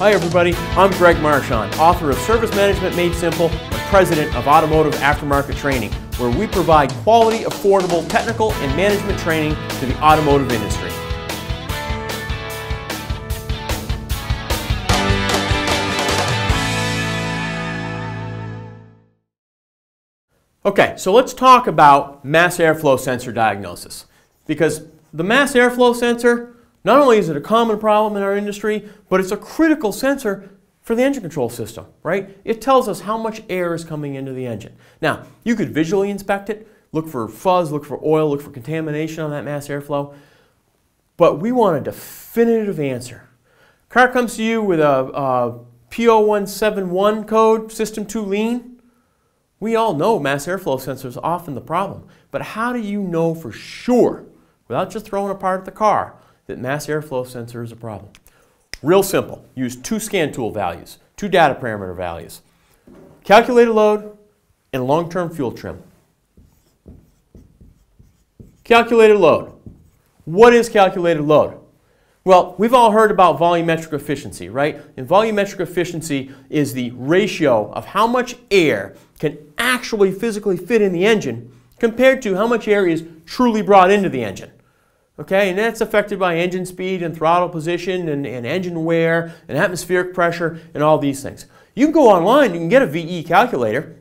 Hi everybody, I'm Greg Marchand, author of Service Management Made Simple and president of Automotive Aftermarket Training, where we provide quality, affordable, technical, and management training to the automotive industry. Okay, so let's talk about mass airflow sensor diagnosis, because the mass airflow sensor, not only is it a common problem in our industry, but it's a critical sensor for the engine control system, right? It tells us how much air is coming into the engine. Now, you could visually inspect it, look for fuzz, look for oil, look for contamination on that mass airflow, but we want a definitive answer. Car comes to you with a P0171 code, System 2 lean. We all know mass airflow sensor is often the problem, but how do you know for sure, without just throwing apart the car, that mass airflow sensor is a problem? Real simple. Use two scan tool values, two data parameter values. Calculated load and long-term fuel trim. Calculated load. What is calculated load? Well, we've all heard about volumetric efficiency, right? And volumetric efficiency is the ratio of how much air can actually physically fit in the engine compared to how much air is truly brought into the engine. Okay, and that's affected by engine speed and throttle position and engine wear and atmospheric pressure and all these things. You can go online, you can get a VE calculator.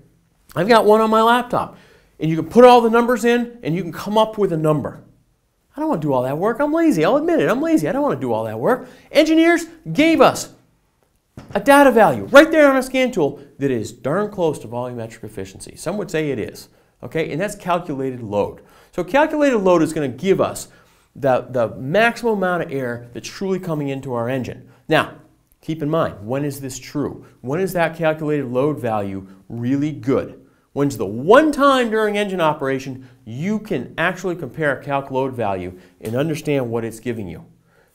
I've got one on my laptop. And you can put all the numbers in and you can come up with a number. I don't want to do all that work. I'm lazy. I'll admit it. I'm lazy. I don't want to do all that work. Engineers gave us a data value right there on a scan tool that is darn close to volumetric efficiency. Some would say it is. Okay, and that's calculated load. So calculated load is going to give us the maximum amount of air that's truly coming into our engine. Now, keep in mind, when is this true? When is that calculated load value really good? When's the one time during engine operation you can actually compare a calc load value and understand what it's giving you?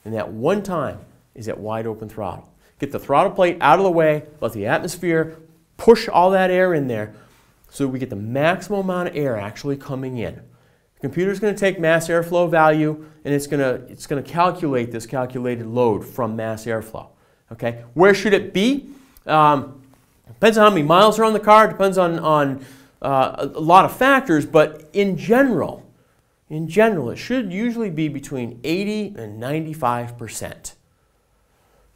And that one time is at wide open throttle. Get the throttle plate out of the way, let the atmosphere push all that air in there so we get the maximum amount of air actually coming in. The computer's going to take mass airflow value and it's going to calculate this calculated load from mass airflow. Okay, where should it be? Depends on how many miles are on the car. Depends on a lot of factors, but in general, it should usually be between 80 and 95%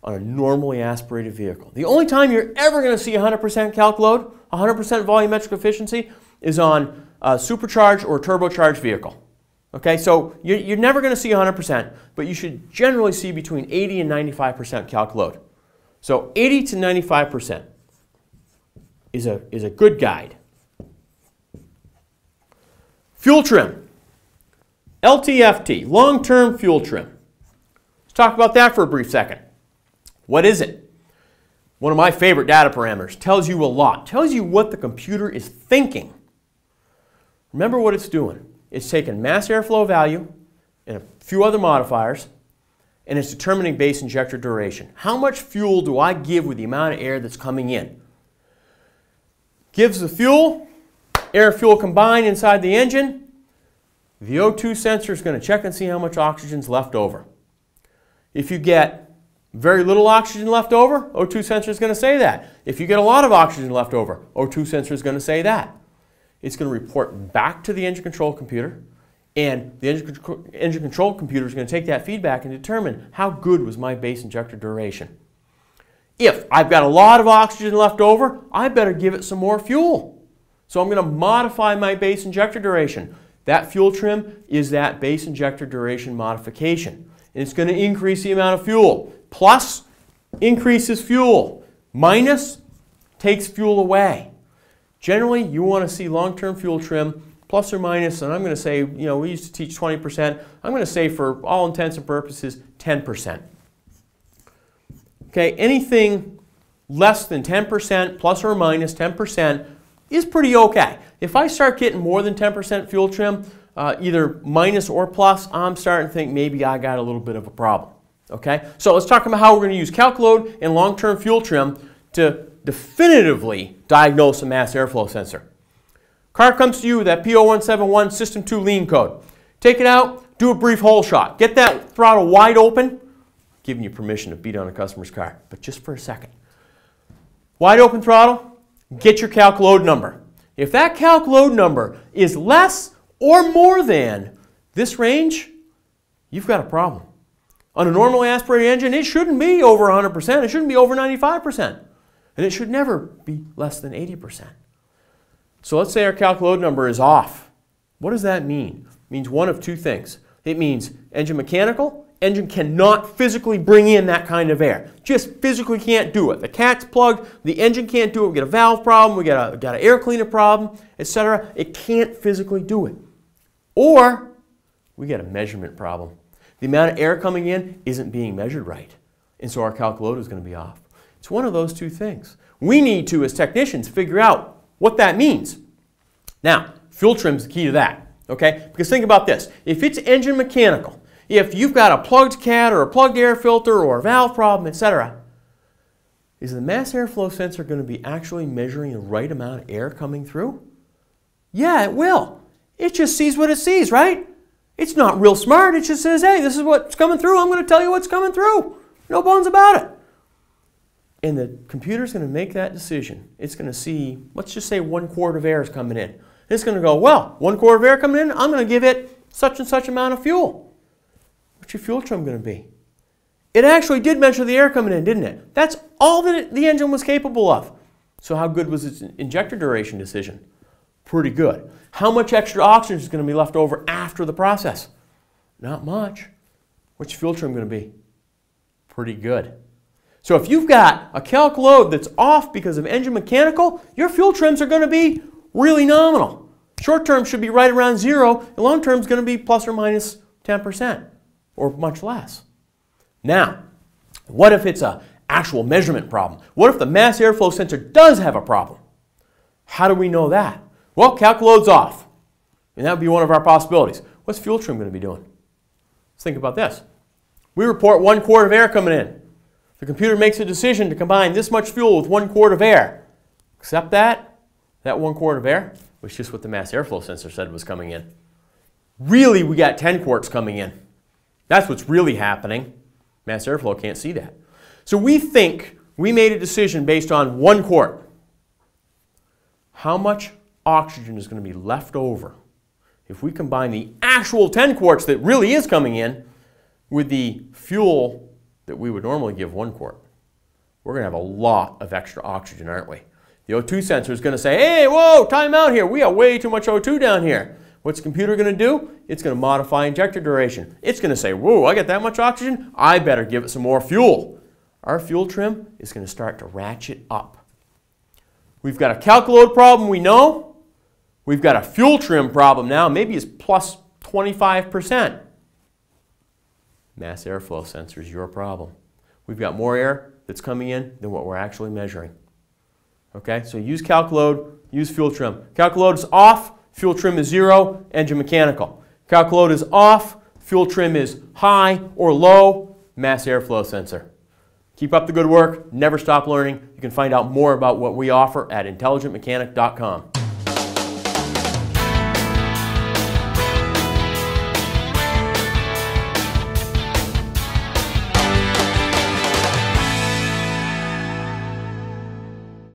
on a normally aspirated vehicle. The only time you're ever going to see 100% calc load, 100% volumetric efficiency, is on a supercharged or turbocharged vehicle. Okay, so you're never going to see 100%, but you should generally see between 80 and 95% calc load. So 80 to 95% is a good guide. Fuel trim. LTFT, long-term fuel trim. Let's talk about that for a brief second. What is it? One of my favorite data parameters. Tells you a lot. Tells you what the computer is thinking. Remember what it's doing. It's taking mass airflow value and a few other modifiers, and it's determining base injector duration. How much fuel do I give with the amount of air that's coming in? Gives the fuel, air-fuel combined inside the engine. The O2 sensor is going to check and see how much oxygen is left over. If you get very little oxygen left over, O2 sensor is going to say that. If you get a lot of oxygen left over, O2 sensor is going to say that. It's going to report back to the engine control computer, and the engine control computer is going to take that feedback and determine how good was my base injector duration. If I've got a lot of oxygen left over, I better give it some more fuel. So I'm going to modify my base injector duration. That fuel trim is that base injector duration modification. And it's going to increase the amount of fuel. Plus increases fuel. Minus takes fuel away. Generally, you want to see long-term fuel trim, plus or minus, and I'm going to say, we used to teach 20%. I'm going to say for all intents and purposes, 10%. Okay, anything less than 10%, plus or minus 10%, is pretty okay. If I start getting more than 10% fuel trim, either minus or plus, I'm starting to think maybe I got a little bit of a problem. Okay, so let's talk about how we're going to use calc load and long-term fuel trim to definitively diagnose a mass airflow sensor. Car comes to you with that P0171 System 2 lean code. Take it out, do a brief hole shot. Get that throttle wide open, giving you permission to beat on a customer's car, but just for a second. Wide open throttle, get your calc load number. If that calc load number is less or more than this range, you've got a problem. On a normally aspirated engine, it shouldn't be over 100%. It shouldn't be over 95%. And it should never be less than 80%. So let's say our calc load number is off. What does that mean? It means one of two things. It means engine mechanical, engine cannot physically bring in that kind of air. Just physically can't do it. The cat's plugged, the engine can't do it. We get a valve problem, we got an air cleaner problem, etc. It can't physically do it. Or we get a measurement problem. The amount of air coming in isn't being measured right. And so our calc load is going to be off. It's one of those two things. We need to, as technicians, figure out what that means. Now, fuel trim is the key to that. Okay? Because think about this. If it's engine mechanical, if you've got a plugged cat or a plugged air filter or a valve problem, etc., is the mass airflow sensor going to be actually measuring the right amount of air coming through? Yeah, it will. It just sees what it sees, right? It's not real smart. It just says, hey, this is what's coming through. I'm going to tell you what's coming through. No bones about it. And the computer's going to make that decision. It's going to see, let's just say 1 quart of air is coming in. It's going to go, well, 1 quart of air coming in, I'm going to give it such and such amount of fuel. What's your fuel trim going to be? It actually did measure the air coming in, didn't it? That's all that the engine was capable of. So how good was its injector duration decision? Pretty good. How much extra oxygen is going to be left over after the process? Not much. What's your fuel trim going to be? Pretty good. So if you've got a calc load that's off because of engine mechanical, your fuel trims are going to be really nominal. Short term should be right around 0, and long term is going to be plus or minus 10% or much less. Now, what if it's an actual measurement problem? What if the mass airflow sensor does have a problem? How do we know that? Well, calc load's off, and that would be one of our possibilities. What's fuel trim going to be doing? Let's think about this. We report 1 quart of air coming in. The computer makes a decision to combine this much fuel with 1 quart of air. Except that 1 quart of air was just what the mass airflow sensor said was coming in. Really, we got 10 quarts coming in. That's what's really happening. Mass airflow can't see that. So we think we made a decision based on 1 quart. How much oxygen is going to be left over if we combine the actual 10 quarts that really is coming in with the fuel that we would normally give 1 quart? We're going to have a lot of extra oxygen, aren't we? The O2 sensor is going to say, hey, whoa, time out here. We got way too much O2 down here. What's the computer going to do? It's going to modify injector duration. It's going to say, whoa, I got that much oxygen. I better give it some more fuel. Our fuel trim is going to start to ratchet up. We've got a calc load problem, we know. We've got a fuel trim problem now. Maybe it's plus 25%. Mass airflow sensor is your problem. We've got more air that's coming in than what we're actually measuring. Okay, so use calc load, use fuel trim. Calc load is off, fuel trim is 0, engine mechanical. Calc load is off, fuel trim is high or low, mass airflow sensor. Keep up the good work, never stop learning. You can find out more about what we offer at intelligentmechanic.com.